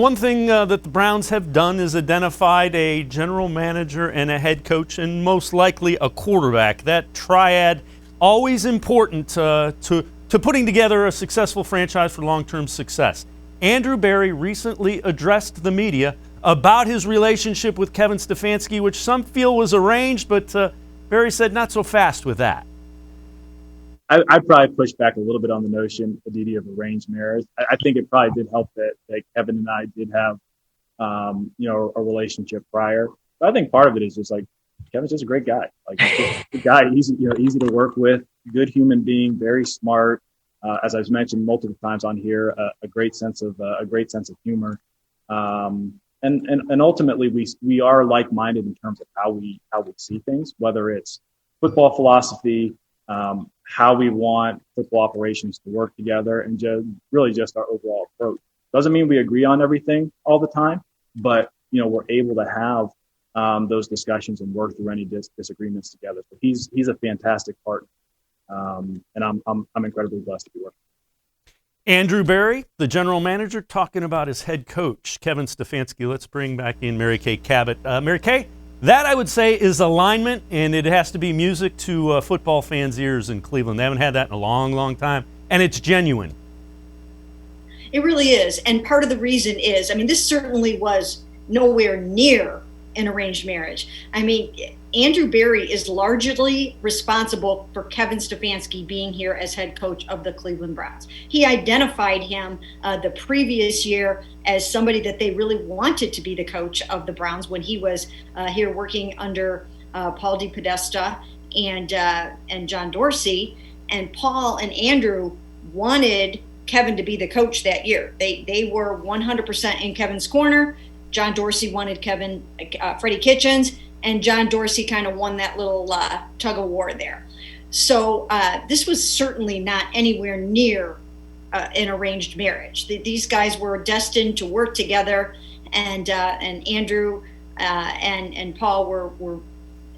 One thing that the Browns have done is identified a general manager and a head coach and most likely a quarterback. That triad, always important to putting together a successful franchise for long-term success. Andrew Berry recently addressed the media about his relationship with Kevin Stefanski, which some feel was arranged, but Berry said not so fast with that. I'd probably push back a little bit on the notion, Aditi, of arranged marriage. I think it probably did help that Kevin and I did have, a relationship prior. But I think part of it is just like Kevin's just a great guy. Like a good guy, easy to work with, good human being, very smart. As I've mentioned multiple times on here, a great sense of humor. And ultimately we are like-minded in terms of how we see things, whether it's football philosophy, how we want football operations to work together, and just our overall approach. Doesn't mean we agree on everything all the time, but we're able to have those discussions and work through any disagreements together. So he's a fantastic partner, and I'm incredibly blessed to be working. Andrew Berry, the general manager, talking about his head coach, Kevin Stefanski. Let's bring back in Mary Kay Cabot. Mary Kay, that I would say is alignment, and it has to be music to football fans' ears in Cleveland. They haven't had that in a long, long time, and it's genuine. It really is, and part of the reason is, this certainly was nowhere near an arranged marriage. Andrew Berry is largely responsible for Kevin Stefanski being here as head coach of the Cleveland Browns. He identified him the previous year as somebody that they really wanted to be the coach of the Browns when he was here working under Paul DePodesta and John Dorsey. And Paul and Andrew wanted Kevin to be the coach that year. They were 100% in Kevin's corner. John Dorsey wanted Freddie Kitchens, and John Dorsey kind of won that little tug of war there. So this was certainly not anywhere near an arranged marriage. These guys were destined to work together, and Andrew and Paul were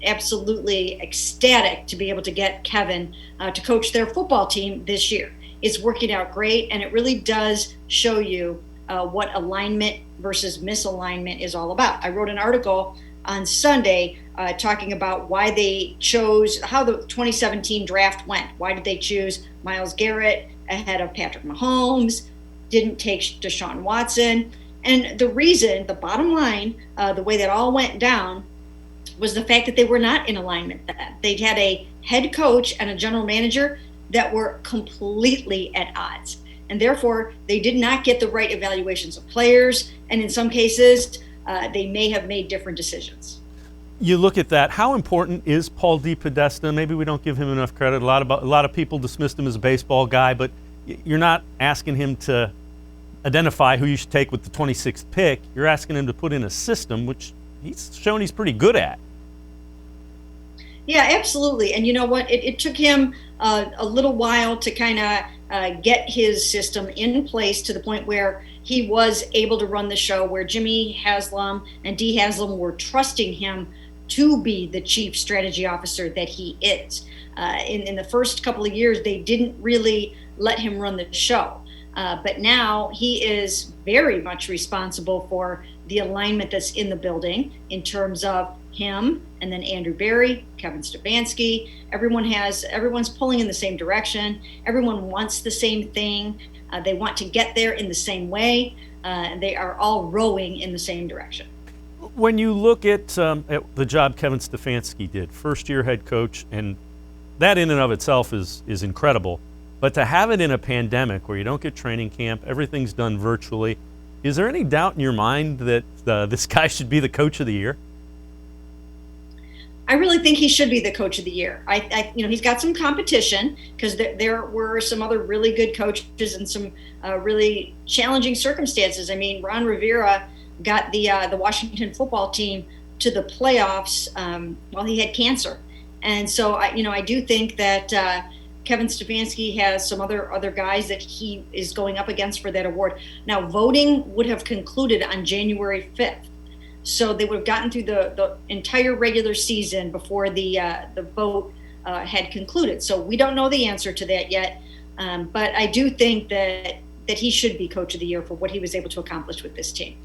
absolutely ecstatic to be able to get Kevin to coach their football team this year. It's working out great, and it really does show you what alignment versus misalignment is all about. I wrote an article on Sunday talking about why they chose, how the 2017 draft went. Why did they choose Myles Garrett ahead of Patrick Mahomes, didn't take Deshaun Watson? And the reason, the bottom line, the way that all went down was the fact that they were not in alignment then. They had a head coach and a general manager that were completely at odds. And therefore, they did not get the right evaluations of players. And in some cases, they may have made different decisions. You look at that. How important is Paul DePodesta? Maybe we don't give him enough credit. A lot of people dismissed him as a baseball guy, but you're not asking him to identify who you should take with the 26th pick. You're asking him to put in a system, which he's shown he's pretty good at. Yeah, absolutely. And you know what? It took him a little while to kind of get his system in place to the point where he was able to run the show, where Jimmy Haslam and Dee Haslam were trusting him to be the chief strategy officer that he is. In the first couple of years, they didn't really let him run the show. But now he is very much responsible for the alignment that's in the building in terms of him and then Andrew Berry, Kevin Stefanski. Everyone's pulling in the same direction. Everyone wants the same thing. They want to get there in the same way. They are all rowing in the same direction. When you look at the job Kevin Stefanski did, first-year head coach, and that in and of itself is incredible, but to have it in a pandemic where you don't get training camp, everything's done virtually, is there any doubt in your mind that this guy should be the coach of the year? I really think he should be the coach of the year. He's got some competition because there were some other really good coaches and some really challenging circumstances. Ron Rivera got the Washington football team to the playoffs while he had cancer, and so I do think that Kevin Stefanski has some other guys that he is going up against for that award. Now, voting would have concluded on January 5th. So they would have gotten through the entire regular season before the vote had concluded. So we don't know the answer to that yet. But I do think that that he should be coach of the year for what he was able to accomplish with this team.